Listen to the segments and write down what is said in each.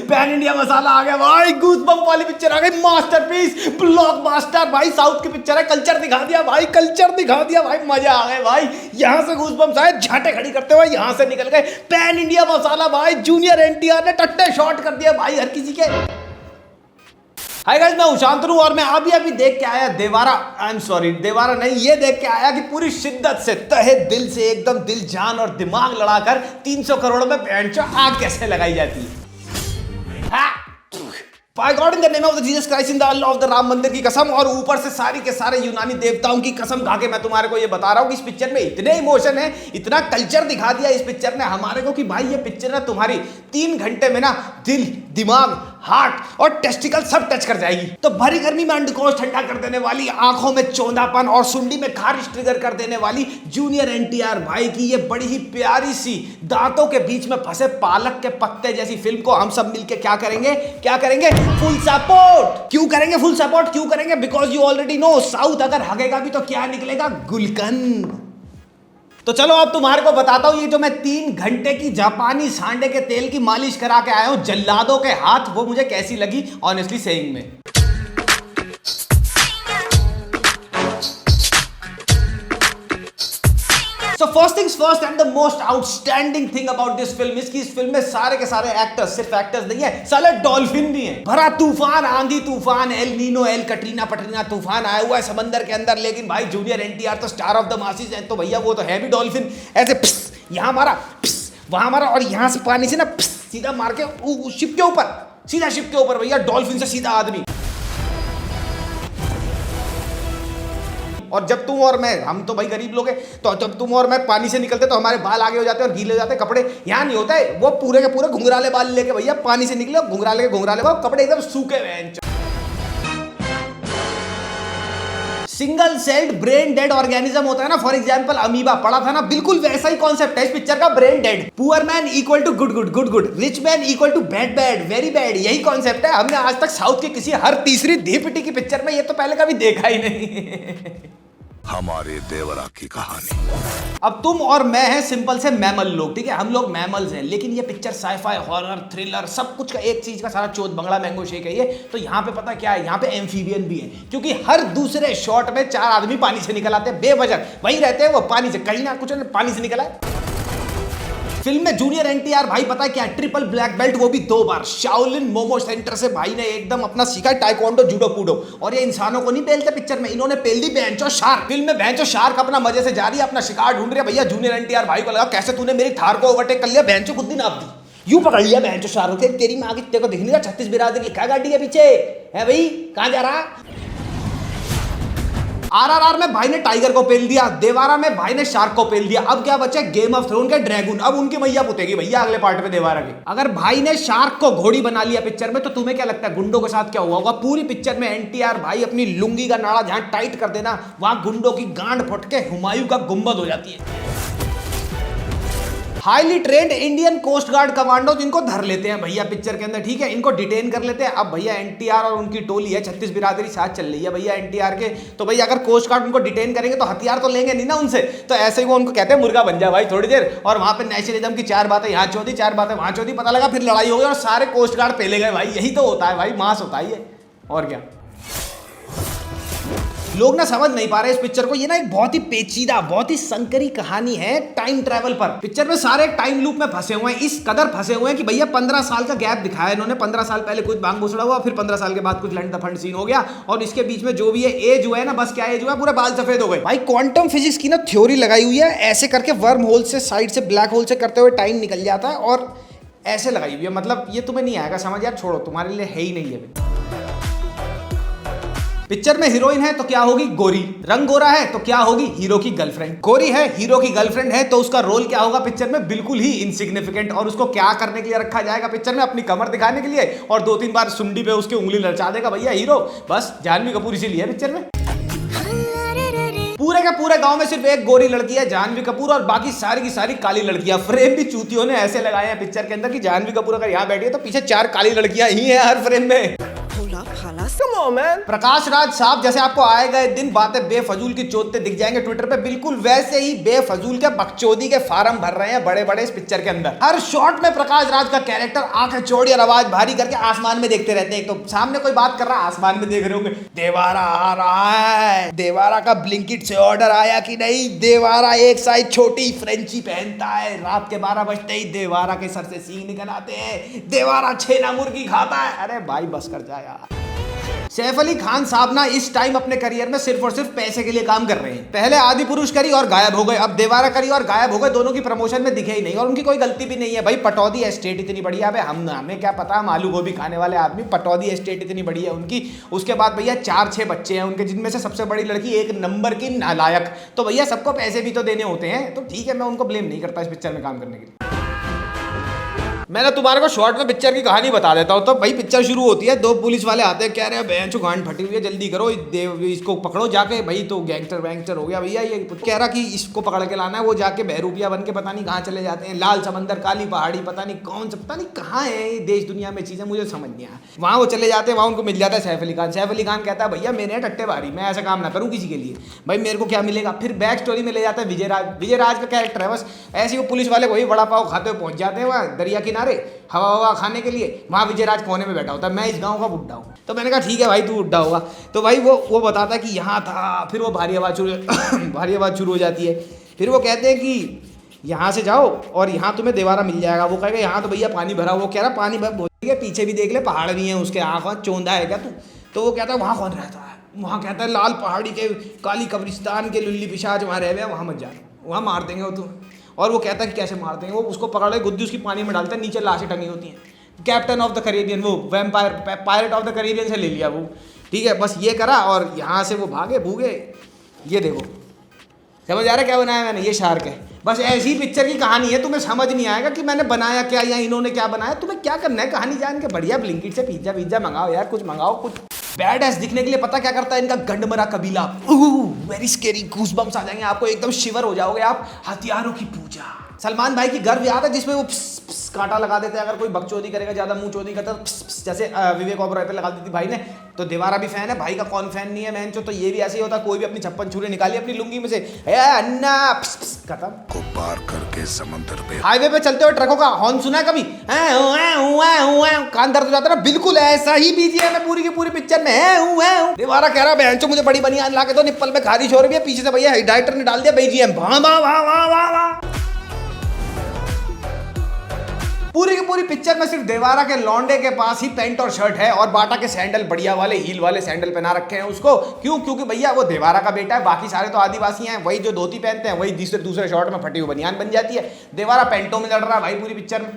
Pan India मसाला आ गया भाई, goosebump वाली पिक्चर आ गई, मास्टरपीस, ब्लॉकबस्टर भाई, साउथ की पिक्चर है, कल्चर दिखा दिया भाई, कल्चर दिखा दिया भाई, मजा आ गया भाई। यहां से गूज़बम्प्स आए, झाटे खड़ी करते हुए यहां से निकल गए, पैन इंडिया मसाला भाई, जूनियर एनटीआर ने टट्टे शॉट कर दिया भाई हर किसी के। हाय गाइस, मैं उशांतनु और मैं अभी देख के आया Devara, I am sorry Devara नहीं, ये देख के आया कि पूरी शिद्दत से तहे दिल से एकदम दिल जान और दिमाग लड़ाकर 300 करोड़ में बेंचो आग कैसे लगाई जाती है। By God in the name of the Jesus Christ in the Allah of the Ram मंदिर की कसम, और ऊपर से सारी के सारे यूनानी देवताओं की कसम खा के मैं तुम्हारे को ये बता रहा हूँ कि इस पिक्चर में इतने इमोशन है, इतना कल्चर दिखा दिया इस पिक्चर ने हमारे को कि भाई ये पिक्चर ना तुम्हारी 3 घंटे में ना दिल, दिमाग, हार्ट और टेस्टिकल सब टच कर जाएगी। तो भरी गर्मी में अंडकोश ठंडा कर देने वाली, आंखों में चौंधापन और सुंडी में खारिश ट्रिगर कर देने वाली जूनियर एनटीआर भाई की ये बड़ी ही प्यारी सी दांतों के बीच में फंसे पालक के पत्ते जैसी फिल्म को हम सब मिलके क्या करेंगे फुल सपोर्ट। क्यों करेंगे फुल सपोर्ट? क्यों करेंगे? Because you already know, south अगर हगेगा भी तो क्या निकलेगा? गुलकंद। तो चलो अब तुम्हारे को बताता हूं, ये जो मैं 3 घंटे की जापानी सांडे के तेल की मालिश करा के आया हूं जल्लादों के हाथ, वो मुझे कैसी लगी ऑनेस्टली सेइंग में। So first things first and the most outstanding thing about this film is कि इस फिल्म में सारे के सारे एक्टर्स, सिर्फ एक्टर्स नहीं है, साले डॉल्फिन भी हैं। भरा तूफान, आंधी तूफान, एल नीनो, एल कटरीना पटरीना तूफान आया हुआ है समंदर के अंदर, लेकिन भाई जूनियर एनटीआर तो स्टार ऑफ द मासिस है, तो भैया वो तो है भी डॉल्फिन। ऐसे यहाँ मारा, वहां मारा, और यहाँ से पानी से ना सीधा मार के शिप के ऊपर, सीधा शिप के ऊपर भैया, डॉल्फिन से सीधा आदमी। और जब तुम और मैं, हम तो भाई गरीब लोग हैं, तो जब तुम और मैं पानी से निकलते तो हमारे बाल आगे हो जाते हैं और गीले हो जाते हैं कपड़े। यहाँ नहीं होता है, वो पूरे के पूरे घुंघराले बाल लेके भैया पानी से निकले, घुंघराले बाल, कपड़े एकदम सूखे हुए। Single celled brain dead organism होता है ना, फॉर एग्जांपल अमीबा, पढ़ा था ना, बिल्कुल वैसा ही कॉन्सेप्ट है इस पिक्चर का, brain dead. Poor man equal to good, rich man equal to bad, very bad, यही कॉन्सेप्ट है। हमने आज तक साउथ की किसी हर तीसरी धीपिटी की पिक्चर में ये तो पहले कभी देखा ही नहीं। हमारे देवरा की कहानी। अब तुम और मैं हैं सिंपल से मैमल लोग, ठीक है, हम लोग मैमल्स हैं, लेकिन ये पिक्चर साइफाई, हॉरर, थ्रिलर, सब कुछ का एक चीज का सारा चोट बंगला मैंगो शेक है ये। तो यहाँ पे पता क्या है, यहाँ पे एम्फीबियन भी है, क्योंकि हर दूसरे शॉट में 4 आदमी पानी से निकल आते हैं बेवजह, वहीं रहते हैं वो पानी से, कहीं ना कुछ पानी से निकला है। फिल्म में जूनियर एनटीआर भाई पता है क्या, ट्रिपल ब्लैक बेल्ट, वो भी 2 बार। शाओलिन मोमो सेंटर से भाई ने एकदम अपना सीखा टाइक्वांडो, जूडो, कूडो। और ये इंसानों को नहीं पेलते पिक्चर में, इन्होंने पेल दी बेंचो शार्क। फिल्म में बेंचो शार्क अपना मजे से जा रही है, अपना शिकार ढूंढ रही है भैया। जूनियर एनटीआर भाई को लगा कैसे तूने मेरी थार को ओवरटेक कर लिया, बेंचो खुद दिन आप दी, यूं पकड़ लिया बेंचो शार्क के, तेरी माँ की तेरे को दिख नहीं रहा 36 बिरादरी लिखा गाड़ी के पीछे है भाई, कहां जा रहा? आरआरआर में भाई ने टाइगर को पेल दिया, देवारा में भाई ने शार्क को पेल दिया। अब क्या बचे? गेम ऑफ थ्रोन के ड्रैगन। अब उनकी मैया पुतेगी भैया अगले पार्ट में देवारा के। अगर भाई ने शार्क को घोड़ी बना लिया पिक्चर में, तो तुम्हें क्या लगता है गुंडों के साथ क्या हुआ होगा? पूरी पिक्चर में एनटीआर भाई अपनी लुंगी का नाड़ा जहां टाइट कर देना, वहां गुंडों की गांड फट के हुमायूं का गुंबद हो जाती है। Highly trained Indian coast guard commandos इनको धर लेते हैं भैया पिक्चर के अंदर, ठीक है, इनको डिटेन कर लेते हैं। अब भैया एनटीआर और उनकी टोली है, 36 बिरादरी साथ चल रही है भैया एनटीआर के, तो भैया अगर कोस्ट गार्ड उनको डिटेन करेंगे तो हथियार तो लेंगे नहीं ना उनसे, तो ऐसे ही वो उनको कहते हैं मुर्गा बन जा भाई थोड़ी देर, और वहां पे नेशनलिज्म की 4 बातें यहाँ चौधी, 4 बातें वहां चौधी, पता लगा फिर लड़ाई हो गई और सारे कोस्ट गार्ड पेले गए भाई। यही तो होता है भाई, मास होता है ये, और क्या। लोग ना समझ नहीं पा रहे इस पिक्चर को, ये ना एक बहुत ही पेचीदा, बहुत ही संकरी कहानी है टाइम ट्रैवल पर। पिक्चर में सारे टाइम लूप में फंसे हुए हैं, इस कदर फंसे हुए हैं कि भैया 15 साल का गैप दिखाया इन्होंने। 15 साल पहले कुछ बांग घुसड़ा हुआ, फिर 15 साल के बाद कुछ लैंड द फंड सीन हो गया, और इसके बीच में जो भी है एज हुआ है ना, बस क्या एज हुआ है, पूरे बाल सफेद हो गए भाई। क्वांटम फिजिक्स की ना थ्योरी लगाई हुई है, ऐसे करके वर्म होल से, साइड से ब्लैक होल से करते हुए टाइम निकल जाता है, और ऐसे लगाई हुई है। मतलब ये तुम्हें नहीं आएगा समझ यार, छोड़ो, तुम्हारे लिए है ही नहीं है। पिक्चर में हीरोइन है तो क्या होगी? गोरी। रंग गोरा है तो क्या होगी? हीरो की गर्लफ्रेंड। गोरी है, हीरो की गर्लफ्रेंड है, तो उसका रोल क्या होगा पिक्चर में? बिल्कुल ही इनसिग्निफिकेंट। और उसको क्या करने के लिए रखा जाएगा पिक्चर में? अपनी कमर दिखाने के लिए, और 2-3 बार सुंडी पे उसकी उंगली लड़चा देगा भैया हीरो, बस। जानवी कपूर इसीलिए है पिक्चर में। पूरे के पूरे गांव में सिर्फ एक गोरी लड़की है, जानवी कपूर, और बाकी सारी की सारी काली लड़कियां। फ्रेम भी चूतियों ने ऐसे लगाए हैं पिक्चर के अंदर कि जानवी कपूर अगर यहाँ बैठी है तो पीछे 4 काली लड़कियां ही हैं हर फ्रेम में। भोला भाला प्रकाश राज साहब जैसे आपको आए गए दिन बातें बेफजूल की चोटते दिख जाएंगे ट्विटर पे, बिल्कुल वैसे ही बेफजूल के बकचोदी के फार्म भर रहे हैं बड़े बड़े इस पिक्चर के अंदर। हर शॉट में प्रकाश राज का कैरेक्टर आंखें चौड़ी और आवाज भारी करके आसमान में देखते रहते हैं। एक तो सामने कोई बात कर रहा है, आसमान में देख रहे होंगे, देवारा आ रहा है, देवारा का ब्लिंकिट से ऑर्डर आया कि नहीं, देवारा एक साइज छोटी फ्रेंची पहनता है, रात के 12 बजते ही देवारा के सर से सींग निकल आते हैं, देवारा छेना मुर्गी खाता है। अरे भाई बस कर जा यार। सैफ अली खान साहब ना इस टाइम अपने करियर में सिर्फ और सिर्फ पैसे के लिए काम कर रहे हैं। पहले आदि पुरुष करी और गायब हो गए, अब देवारा करी और गायब हो गए, दोनों की प्रमोशन में दिखे ही नहीं और उनकी कोई गलती भी नहीं है। भाई पटौदी एस्टेट इतनी बढ़िया है, हमें क्या पता, हम आलू गोभी खाने वाले आदमी, पटौदी एस्टेट इतनी बढ़िया है उनकी। उसके बाद भैया 4-6 बच्चे हैं उनके, जिनमें से सबसे बड़ी लड़की एक नंबर की नालायक। तो भैया सबको पैसे भी तो देने होते हैं, तो ठीक है, मैं उनको ब्लेम नहीं करता इस पिक्चर में काम करने के लिए। मैंने तुम्हारे को शॉर्ट में पिक्चर की कहानी बता देता हूँ। तो भाई पिक्चर शुरू होती है, 2 पुलिस वाले आते हैं, कह रहे हैं बेंचो गांड फटी हुई है, जल्दी करो, इसको पकड़ो जाके। भाई तो गैंगस्टर वैंगस्टर हो गया भैया, ये कह रहा कि इसको पकड़ के लाना है। वो जाके बहरूपिया बन के पता नहीं कहाँ चले जाते हैं, लाल समंदर, काली पहाड़ी, पता नहीं कौन सा, पता नहीं कहाँ है ये देश दुनिया में चीज़ें, मुझे समझ नहीं आया। वहाँ वो चले जाते हैं, वहाँ उनको मिल जाता है सैफ अली खान। सैफ अली खान कहता है भैया मेरे टट्टे भारी, मैं ऐसा काम ना करूँ किसी के लिए, भाई मेरे को क्या मिलेगा। फिर बैक स्टोरी में ले जाता है विजय राज का कैरेक्टर है। बस ऐसे ही वो पुलिस वाले वही वड़ा पाव खाते हुए पहुँच जाते हैं वहाँ दरिया किनारे हवा खाने के लिए। वहाँ विजय राज कोने में बैठा होता है, मैं इस गांव का बुड्ढा हूँ। तो मैंने कहा ठीक है भाई तू बुड्ढा होगा। तो भाई वो बताता है कि यहाँ था, फिर वो भारी आवाज़ शुरू हो जाती है। फिर वो कहते हैं कि यहाँ से जाओ और यहाँ तुम्हें देवारा मिल जाएगा। वो कहेगा यहाँ तो भैया पानी भरा। वो कह रहा पानी भर है, पीछे भी देख ले पहाड़ भी हैं उसके, आँख चौंधा है क्या तू। तो वो कहता है वहाँ कौन रहता है, वहाँ कहता है लाल पहाड़ी के काली कब्रिस्तान के लुल्ली पिशाच वहाँ रह गए, वहाँ मत जा, वहाँ मार देंगे वो तो। और वो कहता है कि कैसे मारते हैं, वो उसको पकड़ ले गुद्दी उसकी पानी में डालता है, नीचे लाशें टंगी होती हैं। कैप्टन ऑफ द कैरिबियन, वो vampire pirate of the Caribbean से ले लिया वो, ठीक है। बस ये करा और यहाँ से वो भागे भूगे। ये देखो समझ आ रहा है क्या बनाया मैंने, ये शार्क है। बस ऐसी पिक्चर की कहानी है, तुम्हें समझ नहीं आएगा कि मैंने बनाया क्या या इन्होंने क्या बनाया। तुम्हें क्या करना है कहानी जान के, बढ़िया ब्लिंकिट से पिज्जा मंगाओ यार, कुछ मंगाओ कुछ। बैड एस दिखने के लिए पता क्या करता है इनका गंडमरा कबीला, वेरी स्केरी, गूज़बम्प्स आ जाएंगे आपको, एकदम शिवर हो जाओगे आप। हथियारों की पूजा। सलमान भाई की गर्व याद है जिसमें वो कांटा लगा देते हैं, अगर कोई बकचोदी करेगा, ज्यादा मुंह चोदी करता तो जैसे विवेक ओबरॉय पे लगा देती भाई ने। तो देवारा भी फैन है, भाई का कौन फैन नहीं है मैन चो। तो ये भी ऐसे ही होता, कोई भी अपनी छप्पन छुरी निकाली अपनी लुंगी में से, अन्ना खत्म। को पार करके समंदर पे हाईवे पे चलते हुए ट्रकों का हॉर्न सुना है कभी, कान दर्द हो जाता है ना, बिल्कुल ऐसा ही बीजीएम है पूरी की पूरी पिक्चर में। देवारा कह रहा है बहन चो मुझे बड़ी बनियान ला के दो, निप्पल में खारिश हो रही है, पीछे से भैया डायरेक्टर ने डाल दिया बीजीएम, वाह वाह वाह वाह वाह वाह। पूरी की पूरी पिक्चर में सिर्फ देवारा के लौंडे के पास ही पैंट और शर्ट है और बाटा के सैंडल, बढ़िया वाले हील वाले सैंडल पहना रखे हैं उसको। क्यों? क्योंकि भैया वो देवारा का बेटा है, बाकी सारे तो आदिवासी हैं, वही जो धोती पहनते हैं वही दूसरे शॉर्ट में फटी हुई बनियान बन जाती है। देवारा पैंटों में लड़ रहा है भाई पूरी पिक्चर में।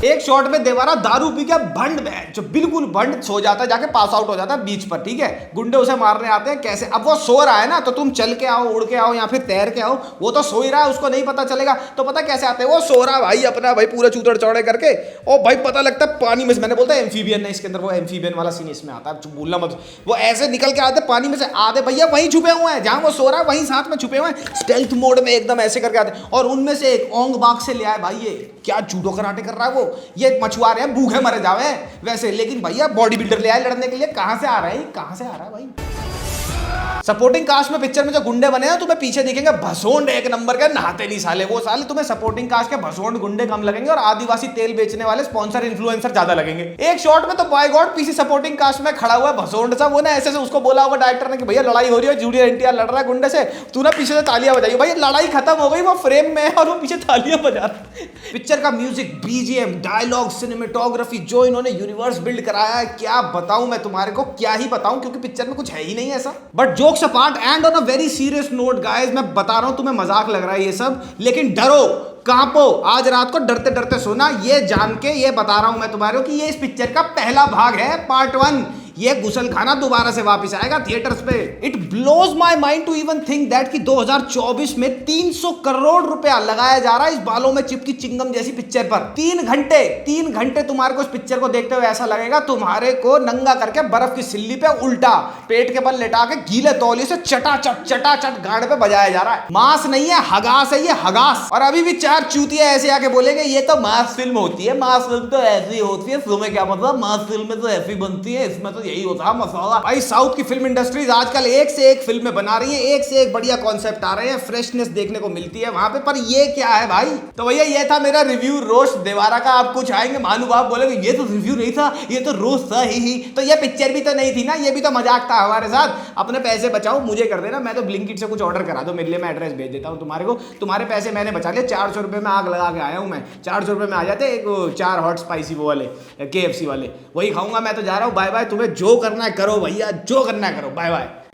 एक शॉट में देवारा दारू पी के भंड जो बिल्कुल भंड सो जाता है, जाके पास आउट हो जाता है बीच पर, ठीक है। गुंडे उसे मारने आते हैं, कैसे, अब वो सो रहा है ना, तो तुम चल के आओ, उड़ के आओ या फिर तैर के आओ, वो तो सो ही रहा है, उसको नहीं पता चलेगा। तो पता कैसे आते हैं, वो सो रहा भाई अपना भाई पूरा चूतड़ चौड़े करके, और भाई पता लगता है पानी में से, मैंने बोलता है एम्फीबियन है इसके अंदर, वो एम्फीबियन वाला सीन इसमें आता है, बोलना मत। वो ऐसे निकल के आते पानी में से, आधे भैया वहीं छुपे हुए हैं जहां वो सो रहा है, वहीं साथ में छुपे हुए हैं, स्टेल्थ मोड में एकदम ऐसे करके आते हैं। और उनमें से एक ओंग बाग से ले आए भाई, ये क्या जूडो कराटे कर रहा है वो, ये मछुआरे हैं, भूखे मरे जावे वैसे, लेकिन भैया बॉडी बिल्डर ले आए लड़ने के लिए। कहां से आ रहा है, कहां से आ रहा है भाई। सपोर्टिंग कास्ट में पिक्चर में जो गुंडे बने हैं तुम्हें पीछे दिखेंगे भसोंड एक नंबर के, नहाते नहीं साले वो साले, तुम्हें सपोर्टिंग कास्ट के भसोंड गुंडे कम लगेंगे और आदिवासी तेल बेचने वाले स्पॉन्सर इन्फ्लुएंसर ज्यादा लगेंगे। एक शॉट में तो बाय गॉड पीछे सपोर्टिंग कास्ट में खड़ा हुआ भसोंड सा, वो ना ऐसे से उसको बोला होगा डायरेक्टर ने कि भैया लड़ाई हो रही है, जूनियर एनटीआर लड़ रहा है गुंडे से, तू ना पीछे से तालियां बजाइए। भाई लड़ाई खत्म हो गई, वो फ्रेम में है और वो पीछे तालियां बजा रहा है। पिक्चर का म्यूजिक, बीजीएम, डायलॉग, सिनेमेटोग्राफी, जो इन्होंने यूनिवर्स बिल्ड कराया है, क्या बताऊं मैं तुम्हारे को, क्या ही बताऊं, क्योंकि पिक्चर में कुछ है ही नहीं ऐसा। But jokes apart and on a very serious note guys, मैं बता रहा हूं तुम्हें मजाक लग रहा है ये सब, लेकिन डरो, कांपो, आज रात को डरते डरते सोना, ये जान के, ये बता रहा हूं मैं तुम्हारे को कि ये इस पिक्चर का पहला भाग है, पार्ट 1। ये गुसलखाना दोबारा से वापस आएगा थिएटर्स पे। It blows my mind to even think that कि 2024 में 300 करोड़ रुपया लगाया जा रहा है इस बालों में चिपकी चिंगम जैसी पिक्चर पर। 3 घंटे तुम्हारे को इस पिक्चर को देखते हुए ऐसा लगेगा तुम्हारे को नंगा करके बर्फ की सिल्ली पे उल्टा पेट के बल लेटा के गीले तौलिए से चटाचट गाड़ पे बजाया जा रहा है। मास नहीं है, हगास है ये, हगास। और अभी भी 4 चूतिया ऐसे आके बोलेंगे ये तो मास फिल्म होती है, मास फिल्म तो ऐसी होती है, तुम्हें क्या मतलब, मास फिल्म में तो ऐसी बनती है, इसमें तो यही होता है मसाला। भाई साउथ की फिल्म इंडस्ट्रीज आजकल एक से एक फिल्में बना रही है, एक से एक बढ़िया कॉन्सेप्ट आ रहे हैं, फ्रेशनेस देखने को मिलती है वहां पे। पर ये क्या है भाई? तो भैया ये था मेरा रिव्यू रोस्ट देवारा का। आप कुछ आएंगे मालूम, आप बोलेंगे ये तो रिव्यू नहीं था, ये तो रोस्ट था ही। तो ये पिक्चर भी तो नहीं थी ना, ये भी तो मजाक था हमारे साथ। अपने पैसे बचाओ, मुझे कर देना, मैं तो ब्लिंकिट से कुछ ऑर्डर करा दो मेरे लिए, मैं एड्रेस भेज देता हूँ तुम्हारे को। तुम्हारे पैसे मैंने बचा लिए, 400 रुपये में आग लगा के आया हूँ मैं। 400 रुपये में आ जाते एक 4 हॉट स्पाइसी वो वाले KFC वाले, वही खाऊंगा। मैं तो जा रहा हूँ, बाय बाय। तुम्हें जो करना है करो भैया, जो करना है करो, बाय बाय।